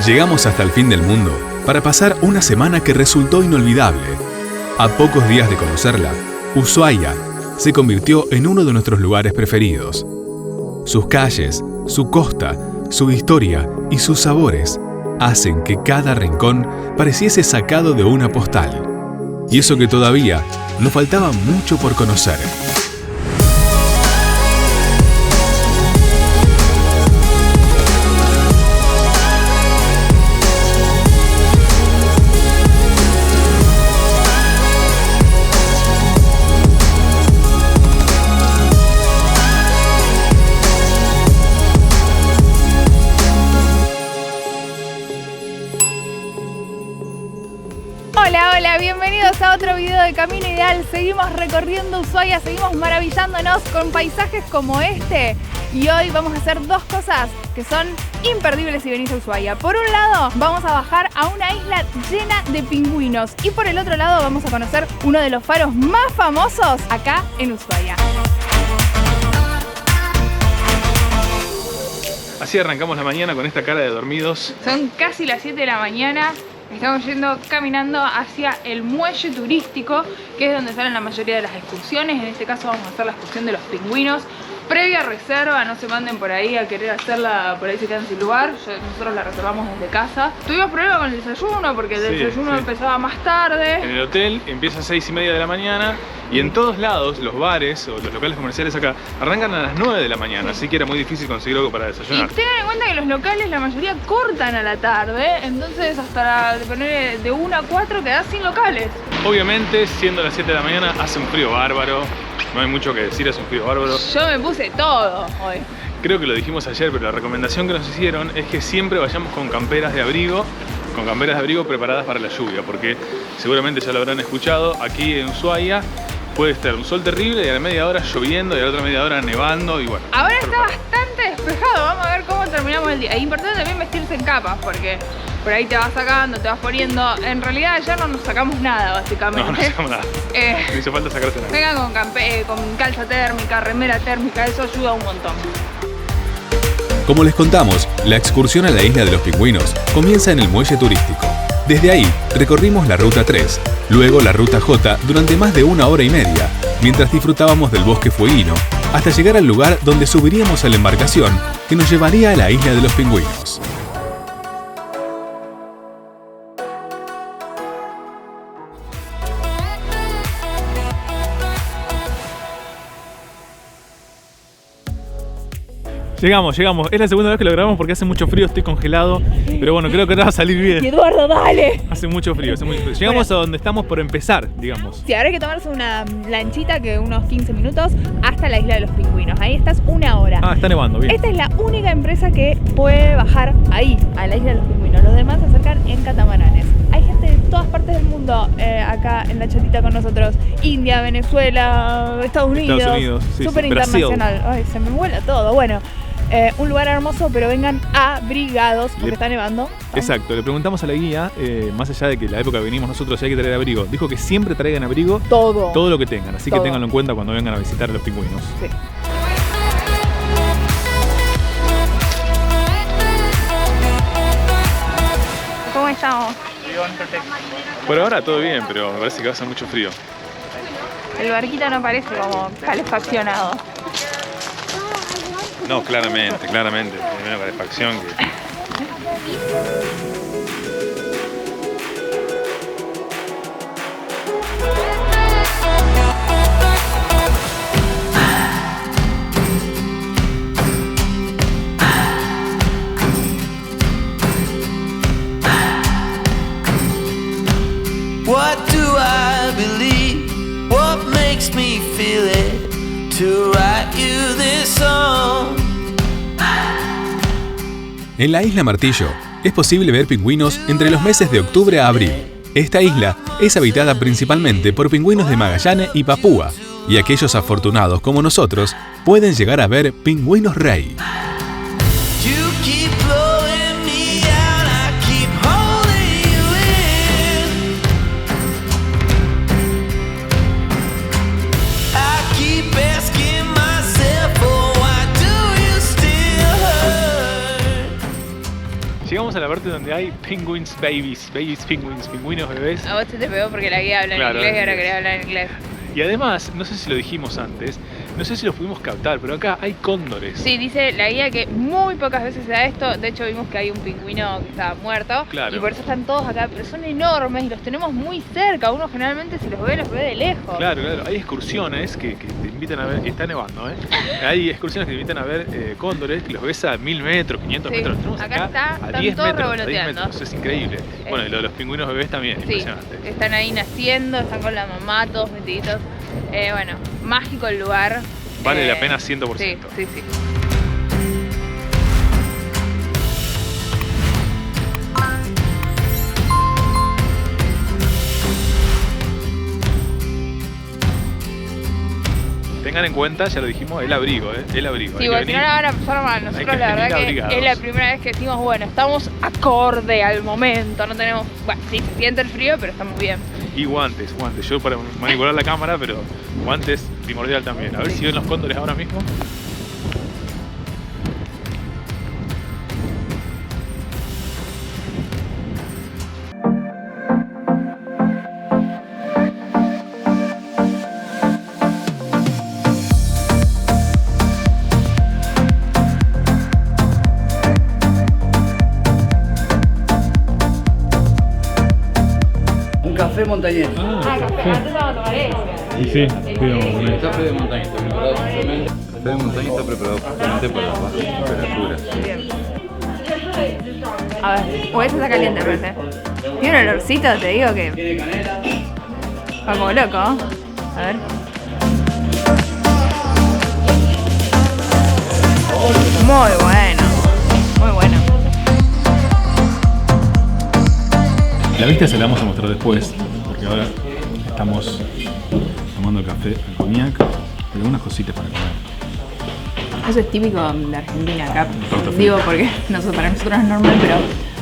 Llegamos hasta el fin del mundo para pasar una semana que resultó inolvidable. A pocos días de conocerla, Ushuaia se convirtió en uno de nuestros lugares preferidos. Sus calles, su costa, su historia y sus sabores hacen que cada rincón pareciese sacado de una postal. Y eso que todavía nos faltaba mucho por conocer. Hola, bienvenidos a otro video de Camino Ideal. Seguimos recorriendo Ushuaia, seguimos maravillándonos con paisajes como este. Y hoy vamos a hacer dos cosas que son imperdibles si venís a Ushuaia. Por un lado, vamos a bajar a una isla llena de pingüinos. Y por el otro lado, vamos a conocer uno de los faros más famosos acá en Ushuaia. Así arrancamos la mañana con esta cara de dormidos. Son casi las 7 de la mañana. Estamos yendo caminando hacia el muelle turístico, que es donde salen la mayoría de las excursiones. En este caso vamos a hacer la excursión de los pingüinos. Previa reserva, no se manden por ahí a querer hacerla, por ahí se quedan sin lugar. Nosotros la reservamos desde casa. Tuvimos problemas con el desayuno porque el desayuno empezaba más tarde. En el hotel empieza a 6:30 de la mañana y en todos lados los bares o los locales comerciales acá arrancan a las 9 de la mañana, así que era muy difícil conseguir algo para desayunar. Y tengan en cuenta que los locales la mayoría cortan a la tarde, entonces hasta de 1 a 4 quedás sin locales. Obviamente, siendo las 7 de la mañana, hace un frío bárbaro. No hay mucho que decir, es un frío bárbaro. Yo me puse todo hoy. Creo que lo dijimos ayer, pero la recomendación que nos hicieron es que siempre vayamos con camperas de abrigo preparadas para la lluvia, porque seguramente ya lo habrán escuchado, aquí en Ushuaia puede estar un sol terrible y a la media hora lloviendo y a la otra media hora nevando y bueno. Ahora está bastante despejado, vamos a ver cómo terminamos el día. Es importante también vestirse en capas, porque por ahí te vas sacando, te vas poniendo. En realidad ayer no nos sacamos nada, básicamente. No sacamos nada. No hizo falta sacarse nada. Vengan con calza térmica, remera térmica, eso ayuda un montón. Como les contamos, la excursión a la isla de los pingüinos comienza en el muelle turístico. Desde ahí recorrimos la ruta 3, luego la ruta J durante más de 1 hora y media, mientras disfrutábamos del bosque fueguino, hasta llegar al lugar donde subiríamos a la embarcación que nos llevaría a la isla de los pingüinos. Llegamos. Es la segunda vez que lo grabamos porque hace mucho frío, estoy congelado. Pero bueno, creo que ahora va a salir bien. Eduardo, dale. Hace mucho frío. Llegamos a donde estamos por empezar, digamos. Sí, ahora hay que tomarse una lanchita que unos 15 minutos hasta la isla de los pingüinos. Ahí estás 1 hora. Ah, está nevando, bien. Esta es la única empresa que puede bajar ahí, a la isla de los pingüinos. Los demás se acercan en catamaranes. Hay gente de todas partes del mundo acá en la chatita con nosotros. India, Venezuela, Estados Unidos. Sí, súper internacional. Ay, se me vuela todo. Bueno. Un lugar hermoso, pero vengan abrigados porque está nevando. Exacto, le preguntamos a la guía, más allá de que la época que venimos nosotros hay que traer abrigo, dijo que siempre traigan abrigo, todo lo que tengan, así que ténganlo en cuenta cuando vengan a visitar a los pingüinos. Sí. ¿Cómo estamos? Por ahora todo bien, pero me parece que va a hacer mucho frío. El barquito no parece como calefaccionado. No, claramente, tiene menos calefacción que... What do I believe? What makes me feel it to write you this song? En la isla Martillo es posible ver pingüinos entre los meses de octubre a abril. Esta isla es habitada principalmente por pingüinos de Magallanes y Papúa, y aquellos afortunados como nosotros pueden llegar a ver pingüinos rey. Llegamos a la parte donde hay penguins babies, pingüinos bebés. A vos te pegó porque la guía habla en inglés y ahora querés hablar en inglés. Y además, no sé si lo dijimos antes, no sé si lo pudimos captar, pero acá hay cóndores. Sí, dice la guía que muy pocas veces se da esto. De hecho, vimos que hay un pingüino que está muerto. Claro. Y por eso están todos acá. Pero son enormes y los tenemos muy cerca. Uno generalmente si los ve de lejos. Claro. Hay excursiones que te invitan a ver, y está nevando, Hay excursiones que te invitan a ver cóndores, que los ves a 1000 metros, 500 Sí. metros. Los tenemos Acá acá están a 10 todos metros, revoloteando. es increíble. Bueno, y lo de los pingüinos bebés también, Sí, impresionante. están ahí naciendo, están con la mamá, todos metiditos. Bueno, mágico el lugar. Vale la pena 100%. Sí. Tengan en cuenta, ya lo dijimos, el abrigo, el abrigo. Sí, porque si no la van a pasar mal. Nosotros la verdad que abrigados. es la primera vez que decimos, bueno, estamos acorde al momento, no tenemos... Bueno, sí, se siente el frío, pero estamos bien. Y guantes. Yo para manipular la cámara, pero guantes primordial también. A ver si ven los cóndores ahora mismo. Café montañés. Café, antes vamos a tomar eso. Y sí, Café de montaña está preparado justamente. Café de montaña está preparado justamente para las bajas temperaturas. A ver, o ese está caliente, parece. Tiene un olorcito, te digo que... Tiene canela. Va como loco. A ver. Muy bueno. Muy bueno. La vista se la vamos a mostrar después, porque ahora estamos tomando el café, el coñac, y algunas cositas para comer. Eso es típico de Argentina acá. Torta frita. Digo porque para nosotros es normal, pero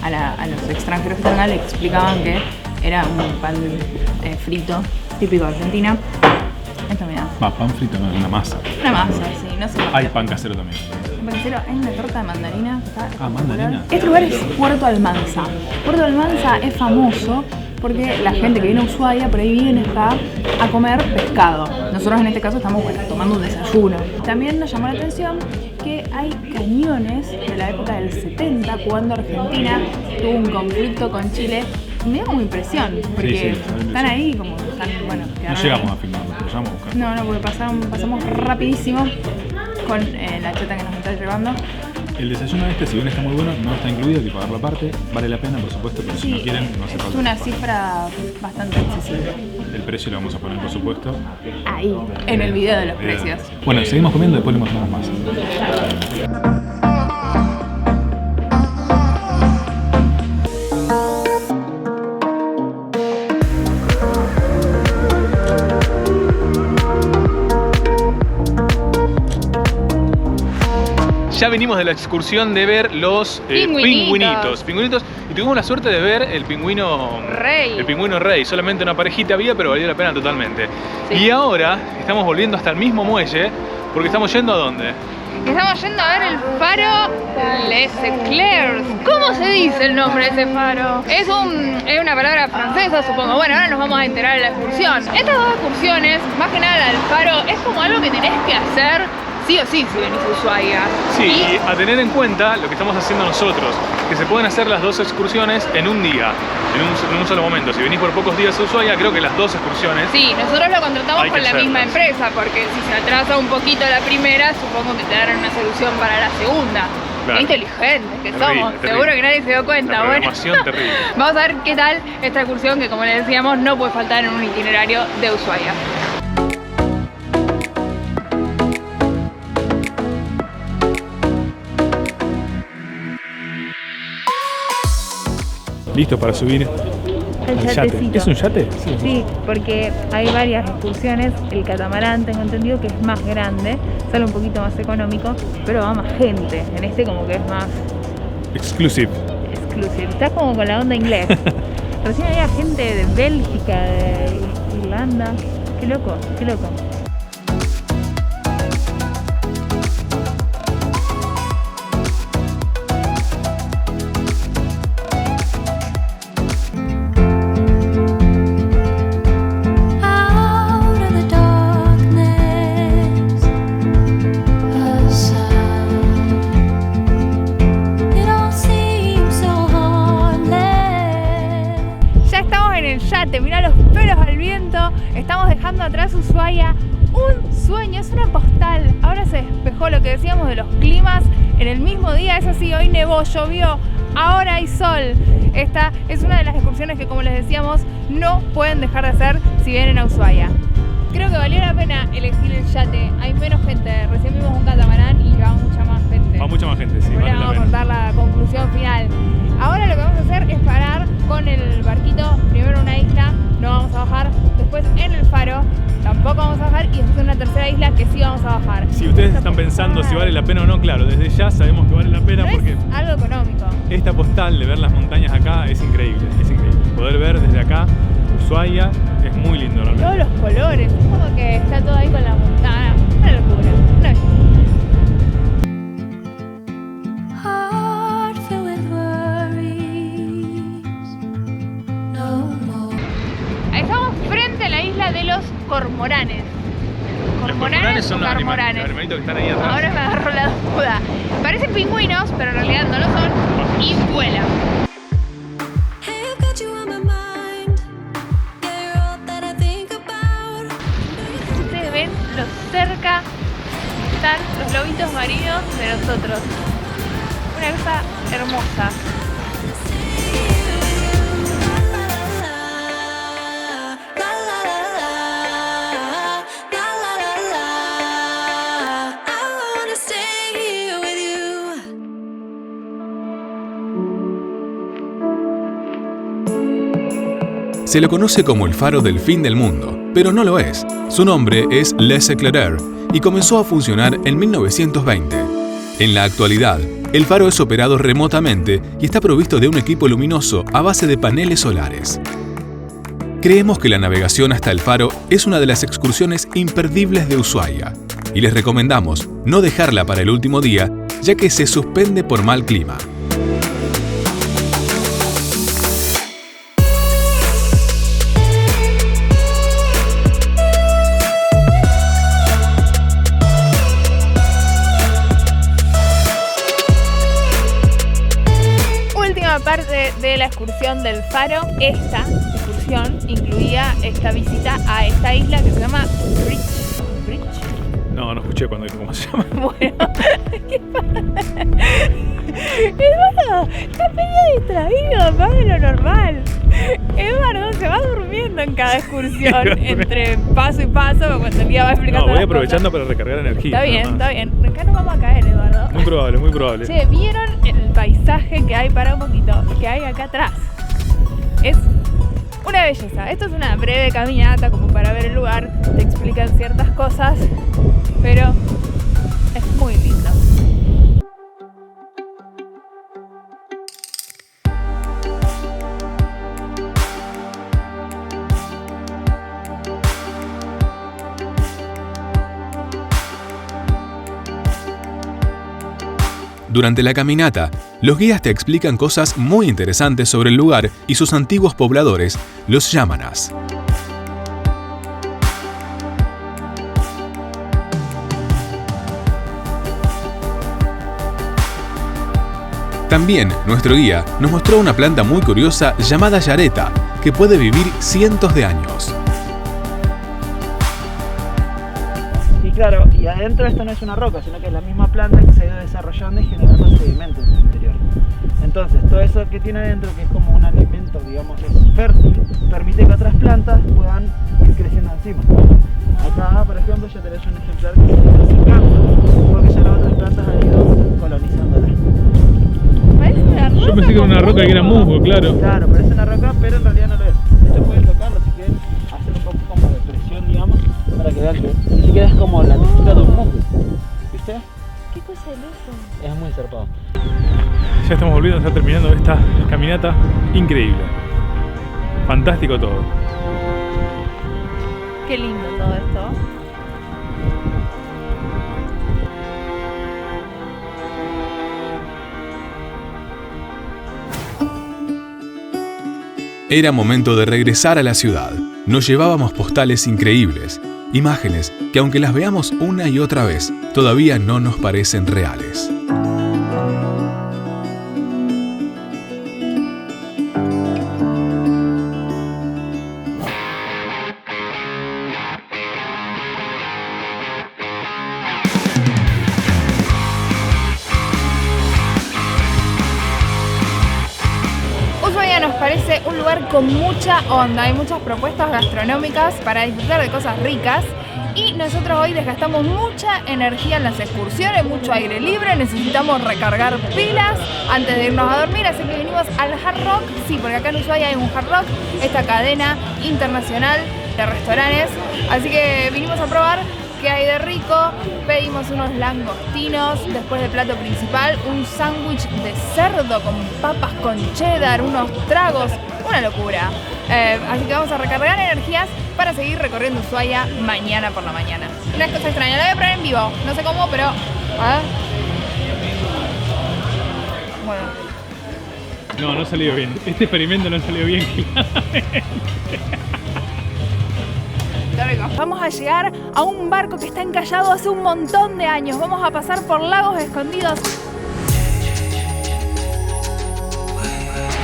a los extranjeros que están acá le explicaban que era un pan frito típico de Argentina. Esto mira. Pan frito, no, una masa. Una masa, sí, no sé. Hay pan casero también. Pancero, hay una torta de mandarina que está espectacular. mandarina. Este lugar es Puerto Almanza. Puerto Almanza es famoso porque la gente que viene a Ushuaia por ahí viene acá a comer pescado. Nosotros en este caso estamos tomando un desayuno. También nos llamó la atención que hay cañones de la época del 70, cuando Argentina tuvo un conflicto con Chile. Me da como impresión, porque están ahí como están, bueno, No llegamos a filmarlo, pero llegamos a buscar. No, porque pasamos rapidísimo con la cheta que nos está llevando. El desayuno si bien está muy bueno, no está incluido, hay que pagarlo aparte. Vale la pena, por supuesto, pero si no quieren, no hace falta. Es una cifra bastante accesible. El precio lo vamos a poner, por supuesto. Ahí, en el video de los precios. Bueno, seguimos comiendo, después le mostramos más. Ya venimos de la excursión de ver los pingüinitos. Y tuvimos la suerte de ver el pingüino Rey. El pingüino rey. Solamente una parejita había, pero valió la pena totalmente. Sí. Y ahora estamos volviendo hasta el mismo muelle, porque estamos yendo ¿a dónde? Estamos yendo a ver el faro Les Eclairs. ¿Cómo se dice el nombre de ese faro? Es una palabra francesa, supongo. Bueno, ahora nos vamos a enterar de la excursión. Estas dos excursiones, más que nada la del faro, es como algo que tenés que hacer sí o sí si venís a Ushuaia. Sí, y a tener en cuenta lo que estamos haciendo nosotros, que se pueden hacer las dos excursiones en un día, en un solo momento. Si venís por pocos días a Ushuaia, creo que las dos excursiones... Sí, nosotros lo contratamos Hay que con la hacerlas. misma empresa, porque si se atrasa un poquito la primera, supongo que te darán una solución para la segunda. Claro. Qué inteligentes que Terrible, somos, terrible. seguro que nadie se dio cuenta. La Bueno, programación terrible. vamos a ver qué tal esta excursión que, como les decíamos, no puede faltar en un itinerario de Ushuaia. Listo para subir El al yate. yatecito. ¿Es un yate? Sí, porque hay varias excursiones. El catamarán, tengo entendido que es más grande, sale un poquito más económico, pero va más gente. En este como que es más Exclusive. exclusive. Estás como con la onda inglés. Recién había gente de Bélgica, de Irlanda. Qué loco, qué loco. imagínate, mirá los pelos al viento. Estamos dejando atrás Ushuaia. Un sueño, es una postal. Ahora se despejó, lo que decíamos de los climas en el mismo día. Es así, hoy nevó, llovió, ahora hay sol. Esta es una de las excursiones que, como les decíamos, no pueden dejar de hacer si vienen a Ushuaia. Creo que valió la pena elegir el yate. Hay menos gente. Recién vimos un catamarán y va mucha más gente. Va mucha más gente, sí. Ahora Vale la vamos a pena. contar la conclusión final. Ahora lo que vamos a hacer es parar con el barquito. Primero en una isla, no vamos a bajar. Después en el faro, tampoco vamos a bajar. Y después en una tercera isla que sí vamos a bajar. Si ustedes están pensando si vale la pena o no, claro, desde ya sabemos que vale la pena No porque es algo económico. esta postal de ver las montañas acá es increíble, es increíble. Poder ver desde acá Ushuaia es muy lindo realmente. Todos los colores, es como que está todo ahí con la montaña. Una locura, una belleza. Heart filled with worries, no more. Estamos frente a la isla de los cormoranes. Los cormoranes son o los carmoranes. animalitos que están ahí atrás. Ahora me agarró la duda. Parecen pingüinos, pero en realidad no lo son. Y vuelan. Hey, I've got you on my mind. Yeah, you're all that I think about. Ustedes ven lo cerca están los lobitos marinos de nosotros. Una cosa hermosa. Se lo conoce como el faro del fin del mundo, pero no lo es. Su nombre es Les Éclaireurs y comenzó a funcionar en 1920. En la actualidad, el faro es operado remotamente y está provisto de un equipo luminoso a base de paneles solares. Creemos que la navegación hasta el faro es una de las excursiones imperdibles de Ushuaia y les recomendamos no dejarla para el último día, ya que se suspende por mal clima. Parte de la excursión del faro, esta excursión incluía esta visita a esta isla que se llama Bridge. No escuché cuando dijo cómo se llama. Bueno, ¿qué pasa? Eduardo, está medio distraído, más de lo normal. Eduardo se va durmiendo en cada excursión, entre paso y paso, cuando el día va explicando. No, voy las aprovechando cosas. para recargar energía. Está bien, nada está más. bien. Acá no vamos a caer, Eduardo. Muy probable, muy probable. Che, ¿vieron el paisaje que hay, para un poquito, que hay acá atrás? Es una belleza. Esto es una breve caminata como para ver el lugar, te explican ciertas cosas, pero es muy lindo. Durante la caminata, los guías te explican cosas muy interesantes sobre el lugar y sus antiguos pobladores, los yámanas. También, nuestro guía nos mostró una planta muy curiosa llamada yareta, que puede vivir cientos de años. Y claro, y adentro esto no es una roca, sino que es la misma planta que se ha ido desarrollando y generando sedimentos en su interior. Entonces, todo eso que tiene adentro, que es como un alimento, digamos, es fértil, permite que otras plantas puedan ir creciendo encima. Acá, por ejemplo, ya tenés un ejemplar que se está acercando, porque ya las otras plantas han ido colonizándola. Parece una roca. Yo pensé que era una roca que era musgo, claro. Claro, parece una roca, pero en realidad no lo es. De hecho, pueden tocarlo si quieren, hacer un poco como de presión, digamos, para que vean que ni siquiera es como la textura de un musgo. ¿Viste? ¿Qué cosa es eso? Es muy zarpado. Ya estamos volviendo, está terminando esta caminata increíble. Fantástico todo. Qué lindo todo esto. Era momento de regresar a la ciudad. Nos llevábamos postales increíbles, imágenes que aunque las veamos una y otra vez, todavía no nos parecen reales. Ushuaia nos parece un lugar con mucha onda. Hay muchas propuestas gastronómicas para disfrutar de cosas ricas. Y nosotros hoy desgastamos mucha energía en las excursiones, mucho aire libre, necesitamos recargar pilas antes de irnos a dormir, así que vinimos al Hard Rock, sí, porque acá en Ushuaia hay un Hard Rock, esta cadena internacional de restaurantes, así que vinimos a probar qué hay de rico. Pedimos unos langostinos, después del plato principal, un sándwich de cerdo con papas con cheddar, unos tragos, una locura. Así que vamos a recargar energías para seguir recorriendo Ushuaia mañana por la mañana. Una cosa extraña, la voy a probar en vivo, no sé cómo, pero... Bueno. No salió bien. Este experimento no salió bien. Vamos a llegar a un barco que está encallado hace un montón de años. Vamos a pasar por lagos escondidos.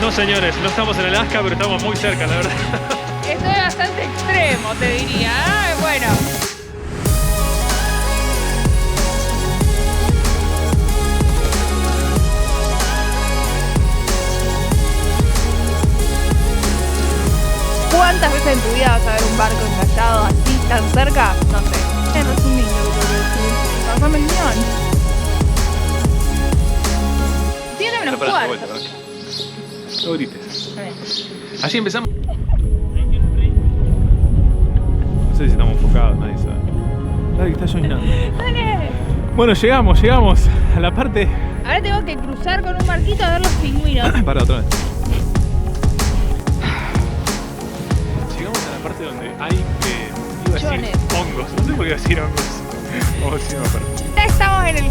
No, señores, no estamos en Alaska, pero estamos muy cerca, la verdad. Esto es bastante extremo, te diría. Bueno. ¿Cuántas veces en tu vida vas a ver un barco encallado así, tan cerca? No sé. Es un niño, pasame el guión. Tiene unos cuartos. No grites. Así empezamos. No sé si estamos enfocados, nadie sabe. Dale, que está llovinando. Dale. Bueno, llegamos a la parte... Ahora tengo que cruzar con un barquito a ver los pingüinos. Para otra vez. Llegamos a la parte donde hay, iba a decir hongos. No sé por qué iba a decir hongos. Vamos a decir una parte. Ya estamos en el